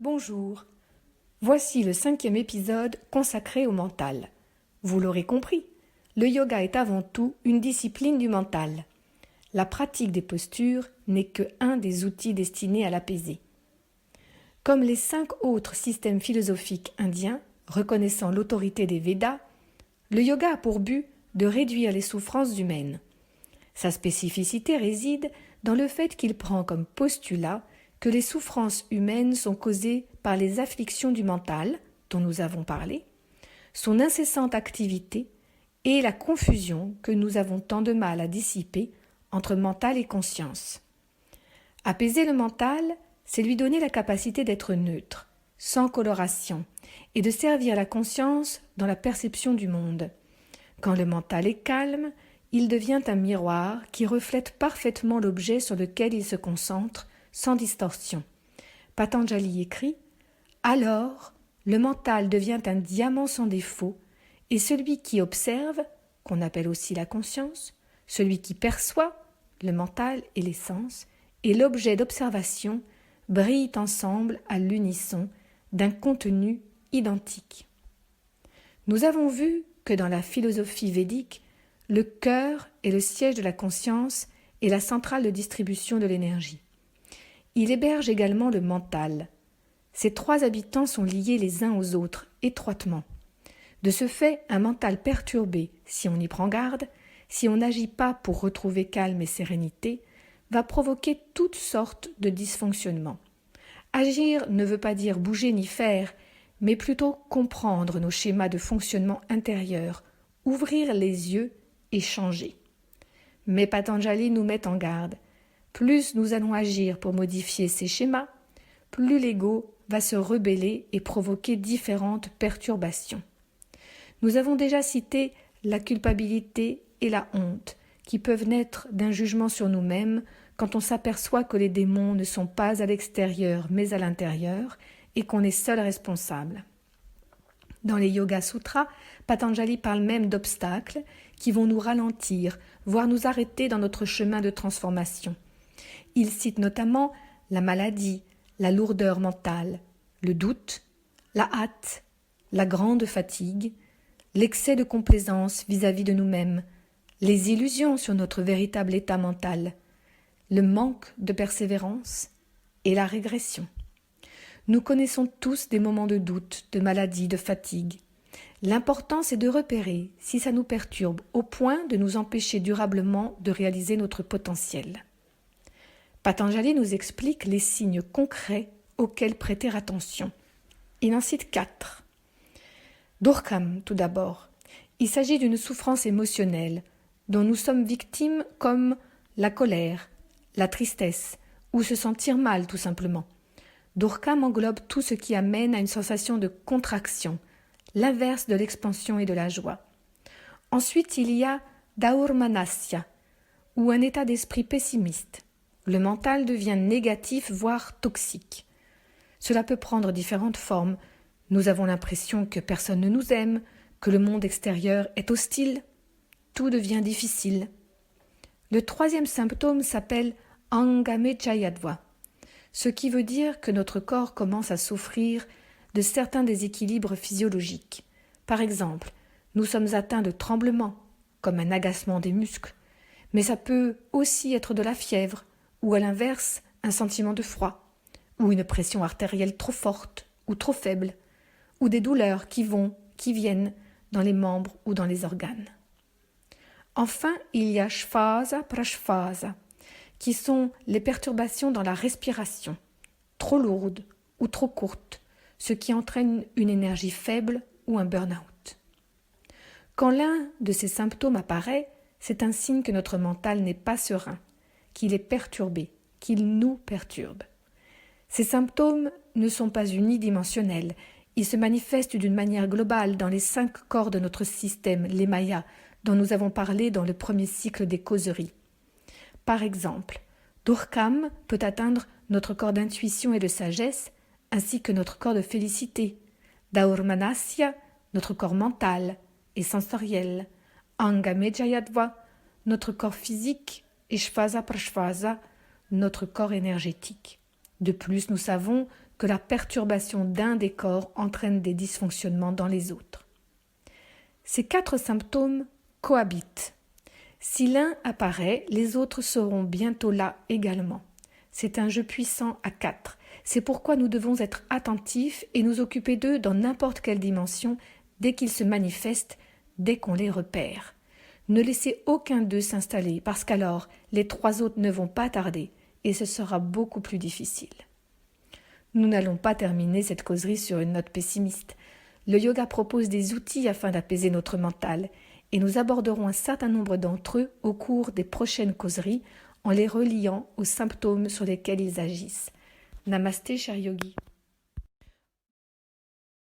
Bonjour, voici le 5e épisode consacré au mental. Vous l'aurez compris, le yoga est avant tout une discipline du mental. La pratique des postures n'est que un des outils destinés à l'apaiser. Comme les 5 autres systèmes philosophiques indiens, reconnaissant l'autorité des Védas, le yoga a pour but de réduire les souffrances humaines. Sa spécificité réside dans le fait qu'il prend comme postulat que les souffrances humaines sont causées par les afflictions du mental, dont nous avons parlé, son incessante activité et la confusion que nous avons tant de mal à dissiper entre mental et conscience. Apaiser le mental, c'est lui donner la capacité d'être neutre, sans coloration, et de servir la conscience dans la perception du monde. Quand le mental est calme, il devient un miroir qui reflète parfaitement l'objet sur lequel il se concentre, sans distorsion. Patanjali écrit « Alors, le mental devient un diamant sans défaut, et celui qui observe, qu'on appelle aussi la conscience, celui qui perçoit, le mental et les sens, et l'objet d'observation brillent ensemble à l'unisson d'un contenu identique. » Nous avons vu que dans la philosophie védique, le cœur est le siège de la conscience et la centrale de distribution de l'énergie. Il héberge également le mental. Ces 3 habitants sont liés les uns aux autres étroitement. De ce fait, un mental perturbé, si on y prend garde, si on n'agit pas pour retrouver calme et sérénité, va provoquer toutes sortes de dysfonctionnements. Agir ne veut pas dire bouger ni faire, mais plutôt comprendre nos schémas de fonctionnement intérieur, ouvrir les yeux et changer. Mais Patanjali nous met en garde. Plus nous allons agir pour modifier ces schémas, plus l'ego va se rebeller et provoquer différentes perturbations. Nous avons déjà cité la culpabilité et la honte, qui peuvent naître d'un jugement sur nous-mêmes quand on s'aperçoit que les démons ne sont pas à l'extérieur mais à l'intérieur et qu'on est seul responsable. Dans les Yoga Sutras, Patanjali parle même d'obstacles qui vont nous ralentir, voire nous arrêter dans notre chemin de transformation. Il cite notamment la maladie, la lourdeur mentale, le doute, la hâte, la grande fatigue, l'excès de complaisance vis-à-vis de nous-mêmes, les illusions sur notre véritable état mental, le manque de persévérance et la régression. Nous connaissons tous des moments de doute, de maladie, de fatigue. L'important, c'est de repérer si ça nous perturbe au point de nous empêcher durablement de réaliser notre potentiel. Patanjali nous explique les signes concrets auxquels prêter attention. Il en cite 4. Durkham, tout d'abord. Il s'agit d'une souffrance émotionnelle dont nous sommes victimes comme la colère, la tristesse ou se sentir mal tout simplement. Durkham englobe tout ce qui amène à une sensation de contraction, l'inverse de l'expansion et de la joie. Ensuite, il y a Daurmanasya, ou un état d'esprit pessimiste. Le mental devient négatif, voire toxique. Cela peut prendre différentes formes. Nous avons l'impression que personne ne nous aime, que le monde extérieur est hostile. Tout devient difficile. Le 3e symptôme s'appelle Angamechayadva, ce qui veut dire que notre corps commence à souffrir de certains déséquilibres physiologiques. Par exemple, nous sommes atteints de tremblements, comme un agacement des muscles, mais ça peut aussi être de la fièvre, ou à l'inverse, un sentiment de froid, ou une pression artérielle trop forte ou trop faible, ou des douleurs qui vont, qui viennent dans les membres ou dans les organes. Enfin, il y a Shvasa Prashvasa, qui sont les perturbations dans la respiration, trop lourdes ou trop courtes, ce qui entraîne une énergie faible ou un burn-out. Quand l'un de ces symptômes apparaît, c'est un signe que notre mental n'est pas serein, qu'il est perturbé, qu'il nous perturbe. Ces symptômes ne sont pas unidimensionnels, ils se manifestent d'une manière globale dans les 5 corps de notre système, les mayas, dont nous avons parlé dans le premier cycle des causeries. Par exemple, Durkham peut atteindre notre corps d'intuition et de sagesse, ainsi que notre corps de félicité. Daurmanasya, notre corps mental et sensoriel. Angamechayadva, notre corps physique, et Shvasa Prashvasa, notre corps énergétique. De plus, nous savons que la perturbation d'un des corps entraîne des dysfonctionnements dans les autres. Ces 4 symptômes cohabitent. Si l'un apparaît, les autres seront bientôt là également. C'est un jeu puissant à 4. C'est pourquoi nous devons être attentifs et nous occuper d'eux dans n'importe quelle dimension dès qu'ils se manifestent, dès qu'on les repère. Ne laissez aucun d'eux s'installer parce qu'alors les 3 autres ne vont pas tarder et ce sera beaucoup plus difficile. Nous n'allons pas terminer cette causerie sur une note pessimiste. Le yoga propose des outils afin d'apaiser notre mental et nous aborderons un certain nombre d'entre eux au cours des prochaines causeries en les reliant aux symptômes sur lesquels ils agissent. Namasté, cher yogi.